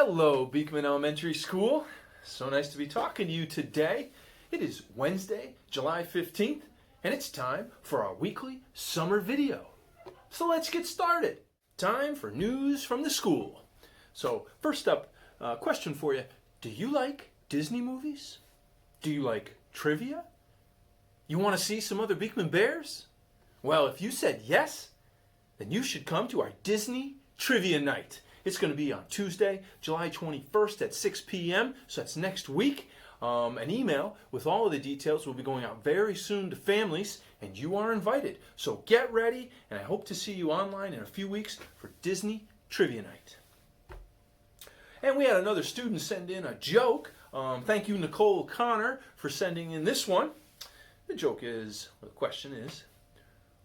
Hello, Beekman Elementary School. So nice to be talking to you today. It is Wednesday, July 15th, and it's time for our weekly summer video. So let's get started. Time for news from the school. So first up, question for you. Do you like Disney movies? Do you like trivia? You want to see some other Beekman Bears? Well, if you said yes, then you should come to our Disney Trivia Night. It's going to be on Tuesday, July 21st at 6 p.m., so that's next week. An email with all of the details will be going out very soon to families, and you are invited. So get ready, and I hope to see you online in a few weeks for Disney Trivia Night. And we had another student send in a joke. Thank you, Nicole Connor, for sending in this one. The question is,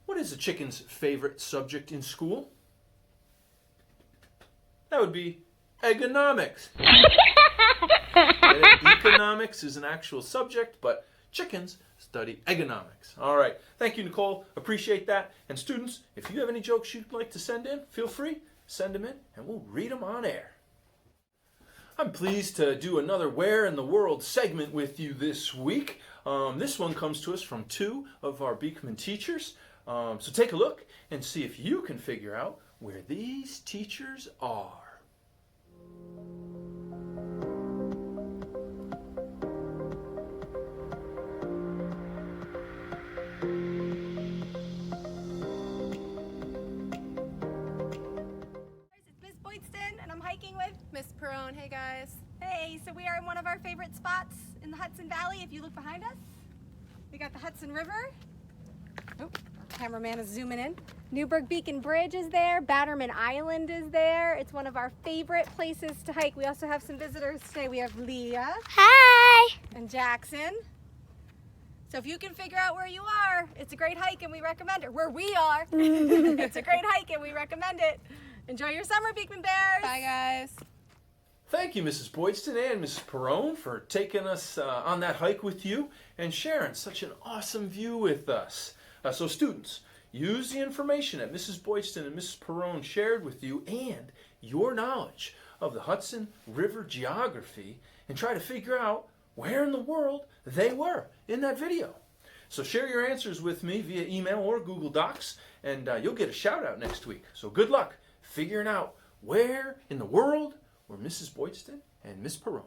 what is a chicken's favorite subject in school? That would be economics. Economics is an actual subject, but chickens study economics. All right. Thank you, Nicole. Appreciate that. And students, if you have any jokes you'd like to send in, feel free. Send them in, and we'll read them on air. I'm pleased to do another Where in the World segment with you this week. This one comes to us from two of our Beekman teachers. So take a look and see if you can figure out where these teachers are. It's Miss Boydston, and I'm hiking with Miss Perone, hey guys. Hey, so we are in one of our favorite spots in the Hudson Valley. If you look behind us, we got the Hudson River. Oh, cameraman is zooming in. Newburgh Beacon Bridge is there. Batterman Island is there. It's one of our favorite places to hike. We also have some visitors today. We have Leah. Hi! And Jackson. So if you can figure out where you are, it's a great hike and we recommend it. Where we are, it's a great hike and we recommend it. Enjoy your summer, Beekman Bears. Bye guys. Thank you, Mrs. Boydston and Mrs. Perone, for taking us on that hike with you and sharing such an awesome view with us. So students, use the information that Mrs. Boydston and Mrs. Perone shared with you and your knowledge of the Hudson River geography and try to figure out where in the world they were in that video. So share your answers with me via email or Google Docs, and you'll get a shout out next week. So good luck figuring out where in the world were Mrs. Boydston and Miss Perone.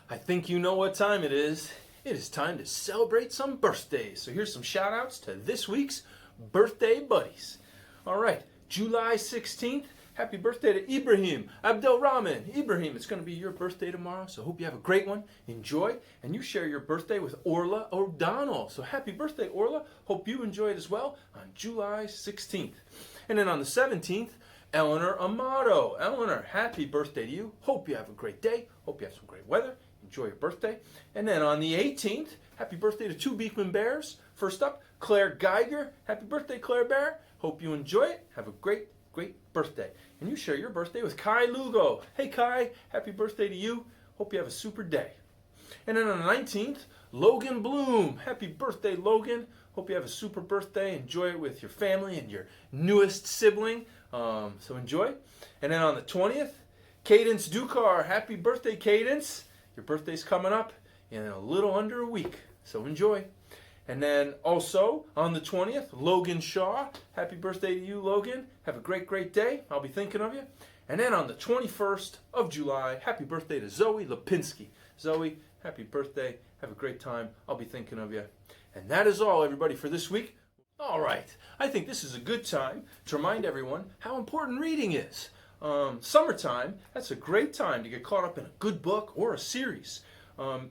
I think you know what time it is. It is time to celebrate some birthdays. So here's some shout outs to this week's birthday buddies. All right, July 16th, happy birthday to Ibrahim Abdelrahman. Ibrahim, it's going to be your birthday tomorrow, so hope you have a great one. Enjoy, and you share your birthday with Orla O'Donnell. So happy birthday, Orla. Hope you enjoy it as well on July 16th. And then on the 17th, Eleanor Amato. Eleanor, happy birthday to you. Hope you have a great day. Hope you have some great weather. Enjoy your birthday. And then on the 18th, happy birthday to two Beekman Bears. First up, Claire Geiger. Happy birthday, Claire Bear. Hope you enjoy it. Have a great, great birthday. And you share your birthday with Kai Lugo. Hey, Kai, happy birthday to you. Hope you have a super day. And then on the 19th, Logan Bloom. Happy birthday, Logan. Hope you have a super birthday. Enjoy it with your family and your newest sibling. So enjoy. And then on the 20th, Cadence Ducar. Happy birthday, Cadence. Your birthday's coming up in a little under a week, so enjoy. And then also on the 20th, Logan Shaw. Happy birthday to you, Logan. Have a great, great day. I'll be thinking of you. And then on the 21st of July, happy birthday to Zoe Lipinski. Zoe, happy birthday. Have a great time. I'll be thinking of you. And that is all, everybody, for this week. All right. I think this is a good time to remind everyone how important reading is. Summertime, that's a great time to get caught up in a good book or a series.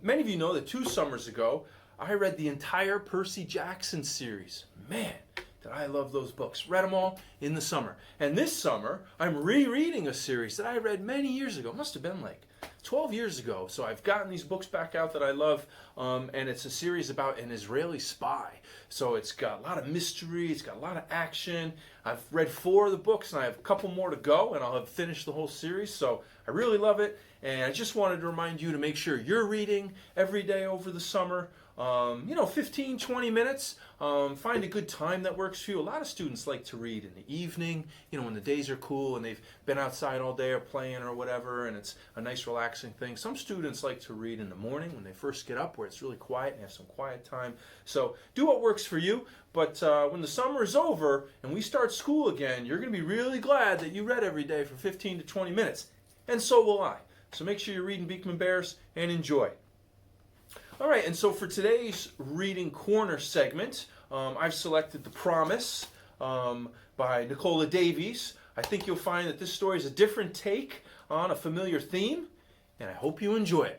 Many of you know that 2 summers ago, I read the entire Percy Jackson series. Man, did I love those books. Read them all in the summer. And this summer, I'm rereading a series that I read many years ago. It must have been like 12 years ago. So I've gotten these books back out that I love, and it's a series about an Israeli spy. So it's got a lot of mystery, it's got a lot of action. I've read 4 of the books, and I have a couple more to go, and I'll have finished the whole series. So I really love it, and I just wanted to remind you to make sure you're reading every day over the summer. 15, 20 minutes. Find a good time that works for you. A lot of students like to read in the evening, when the days are cool and they've been outside all day or playing or whatever, and it's a nice relaxing thing. Some students like to read in the morning when they first get up, where it's really quiet and have some quiet time. So do what works for you. But when the summer is over and we start school again, you're going to be really glad that you read every day for 15 to 20 minutes. And so will I. So make sure you're reading Beekman Bears and enjoy. All right, and so for today's Reading Corner segment, I've selected The Promise by Nicola Davies. I think you'll find that this story is a different take on a familiar theme, and I hope you enjoy it.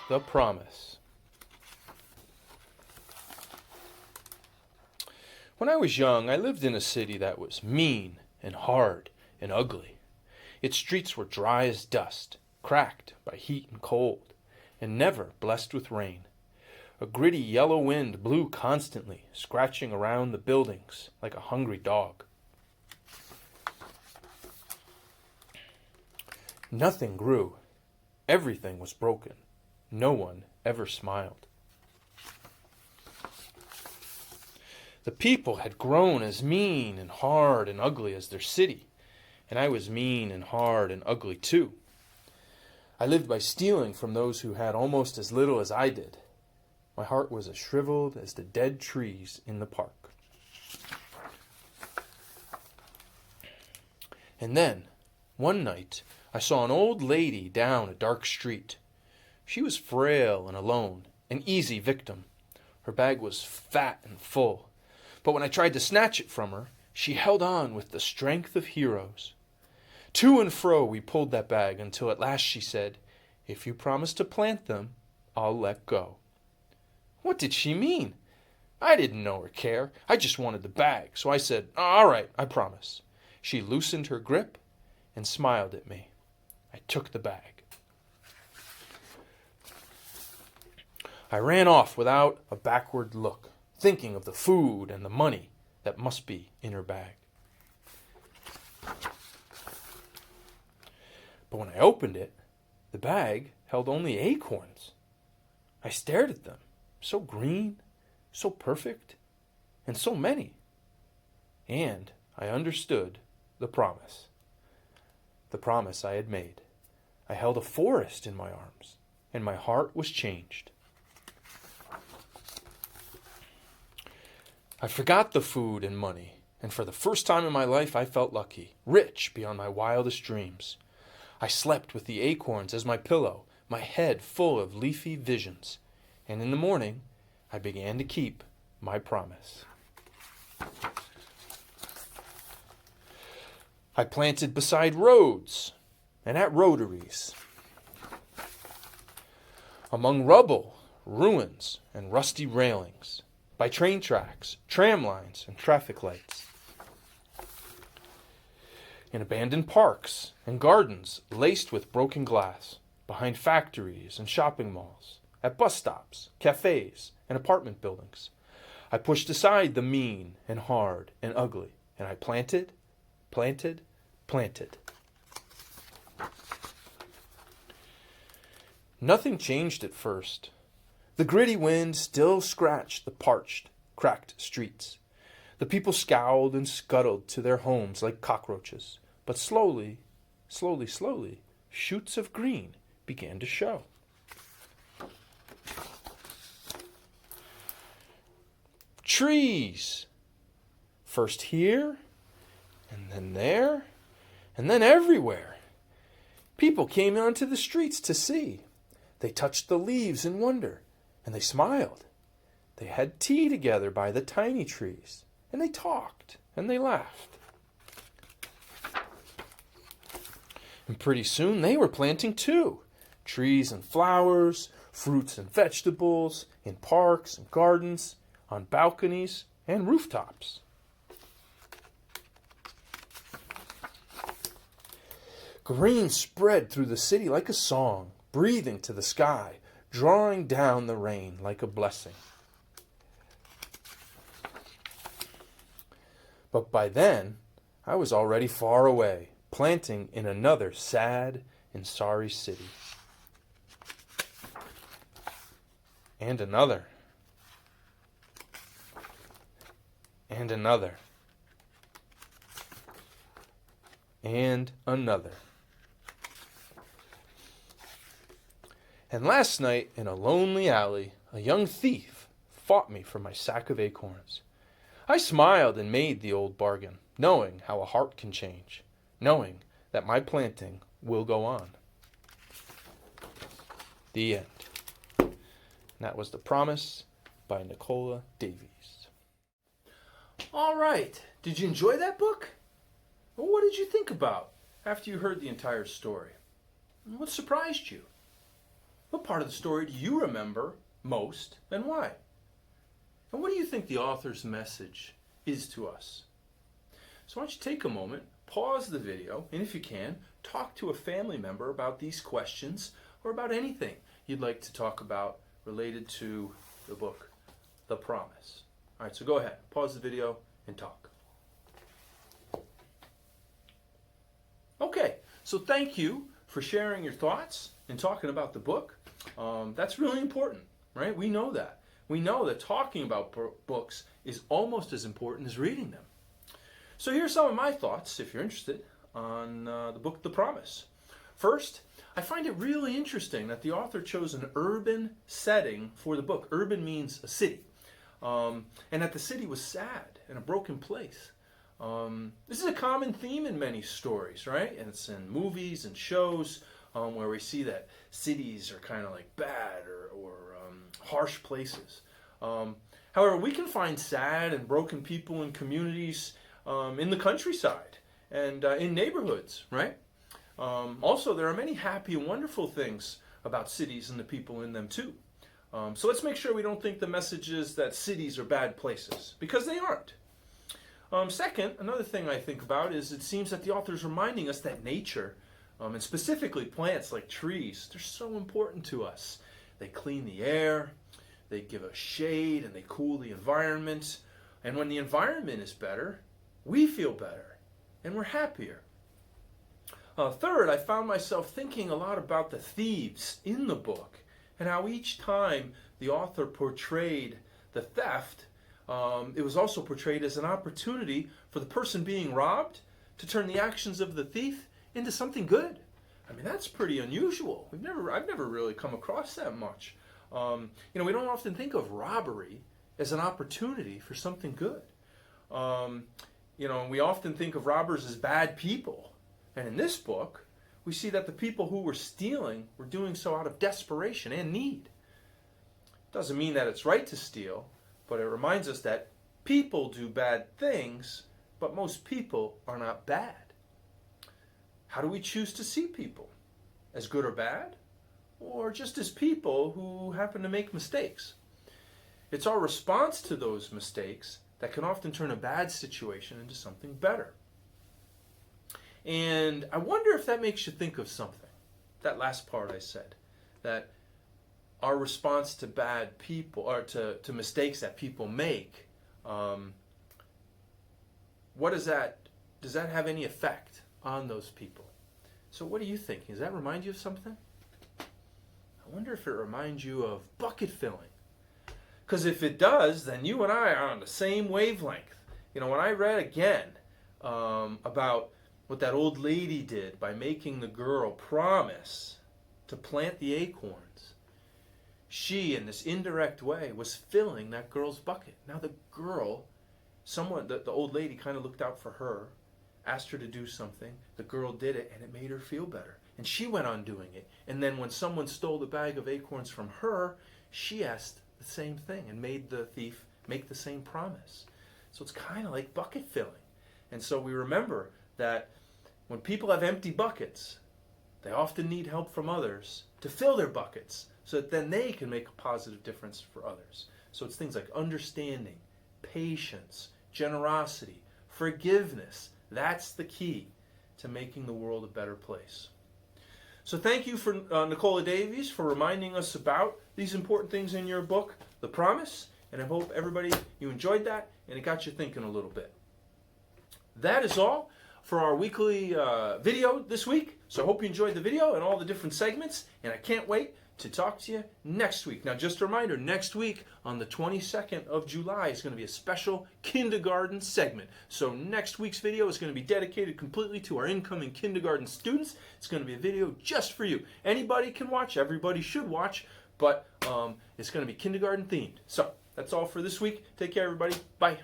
The Promise. When I was young, I lived in a city that was mean and hard and ugly. Its streets were dry as dust, cracked by heat and cold, and never blessed with rain. A gritty yellow wind blew constantly, scratching around the buildings like a hungry dog. Nothing grew. Everything was broken. No one ever smiled. The people had grown as mean and hard and ugly as their city, and I was mean and hard and ugly too. I lived by stealing from those who had almost as little as I did. My heart was as shriveled as the dead trees in the park. And then, one night, I saw an old lady down a dark street. She was frail and alone, an easy victim. Her bag was fat and full, but when I tried to snatch it from her, she held on with the strength of heroes. To and fro we pulled that bag until at last she said, "If you promise to plant them, I'll let go." What did she mean? I didn't know or care. I just wanted the bag, so I said, "All right, I promise." She loosened her grip and smiled at me. I took the bag. I ran off without a backward look, thinking of the food and the money that must be in her bag. But when I opened it, the bag held only acorns. I stared at them, so green, so perfect, and so many. And I understood the promise. The promise I had made. I held a forest in my arms, and my heart was changed. I forgot the food and money, and for the first time in my life I felt lucky, rich beyond my wildest dreams. I slept with the acorns as my pillow, my head full of leafy visions, and in the morning I began to keep my promise. I planted beside roads and at rotaries, among rubble, ruins, and rusty railings, by train tracks, tram lines, and traffic lights, in abandoned parks and gardens laced with broken glass, behind factories and shopping malls, at bus stops, cafes, and apartment buildings. I pushed aside the mean and hard and ugly, and I planted, planted, planted. Nothing changed at first. The gritty wind still scratched the parched, cracked streets. The people scowled and scuttled to their homes like cockroaches. But slowly, shoots of green began to show. Trees! First here, and then there, and then everywhere. People came onto the streets to see. They touched the leaves in wonder, and they smiled. They had tea together by the tiny trees, and they talked, and they laughed. And pretty soon they were planting too. Trees and flowers, fruits and vegetables, in parks and gardens, on balconies and rooftops. Green spread through the city like a song, breathing to the sky, drawing down the rain like a blessing. But by then, I was already far away, planting in another sad and sorry city. And another. And another. And another. And last night, in a lonely alley, a young thief fought me for my sack of acorns. I smiled and made the old bargain, knowing how a heart can change, knowing that my planting will go on. The end. And that was The Promise by Nicola Davies. All right. Did you enjoy that book? Well, what did you think about after you heard the entire story? What surprised you? What part of the story do you remember most and why? And what do you think the author's message is to us? So why don't you take a moment, pause the video, and if you can, talk to a family member about these questions or about anything you'd like to talk about related to the book, The Promise. All right, so go ahead, pause the video and talk. Okay, so thank you for sharing your thoughts and talking about the book. That's really important, right? We know that. We know that talking about books is almost as important as reading them. So here's some of my thoughts, if you're interested, on the book The Promise. First, I find it really interesting that the author chose an urban setting for the book. Urban means a city. And that the city was sad and a broken place. This is a common theme in many stories, right? And it's in movies and shows where we see that cities are kind of like bad or harsh places. However, we can find sad and broken people in communities in the countryside and in neighborhoods, right? Also, there are many happy and wonderful things about cities and the people in them too. So let's make sure we don't think the message is that cities are bad places, because they aren't. Second, another thing I think about is it seems that the author is reminding us that nature, and specifically plants like trees, they're so important to us. They clean the air, they give us shade, and they cool the environment. And when the environment is better, we feel better, and we're happier. Third, I found myself thinking a lot about the thieves in the book and how each time the author portrayed the theft, it was also portrayed as an opportunity for the person being robbed to turn the actions of the thief into something good. I mean, that's pretty unusual. I've never really come across that much. We don't often think of robbery as an opportunity for something good. We often think of robbers as bad people. And in this book, we see that the people who were stealing were doing so out of desperation and need. Doesn't mean that it's right to steal, but it reminds us that people do bad things, but most people are not bad. How do we choose to see people? As good or bad? Or just as people who happen to make mistakes? It's our response to those mistakes that can often turn a bad situation into something better. And I wonder if that makes you think of something. That last part I said, that our response to bad people, or to mistakes that people make, does that have any effect on those people? So what are you thinking? Does that remind you of something? I wonder if it reminds you of bucket filling. Because if it does, then you and I are on the same wavelength. When I read again about what that old lady did by making the girl promise to plant the acorns, she, in this indirect way, was filling that girl's bucket. Now the girl, the old lady kind of looked out for her, asked her to do something, the girl did it, and it made her feel better. And she went on doing it. And then when someone stole the bag of acorns from her, she asked the same thing and made the thief make the same promise. So it's kind of like bucket filling. And so we remember that when people have empty buckets, they often need help from others to fill their buckets so that then they can make a positive difference for others. So it's things like understanding, patience, generosity, forgiveness. That's the key. to making the world a better place. So thank you for Nicola Davies for reminding us about these important things in your book, The Promise, and I hope everybody, you enjoyed that and it got you thinking a little bit. That is all for our weekly video this week. So I hope you enjoyed the video and all the different segments, and I can't wait to talk to you next week. Now, just a reminder, next week on the 22nd of July is going to be a special kindergarten segment. So next week's video is going to be dedicated completely to our incoming kindergarten students. It's going to be a video just for you. Anybody can watch, everybody should watch, but it's going to be kindergarten themed. So that's all for this week. Take care, everybody. Bye.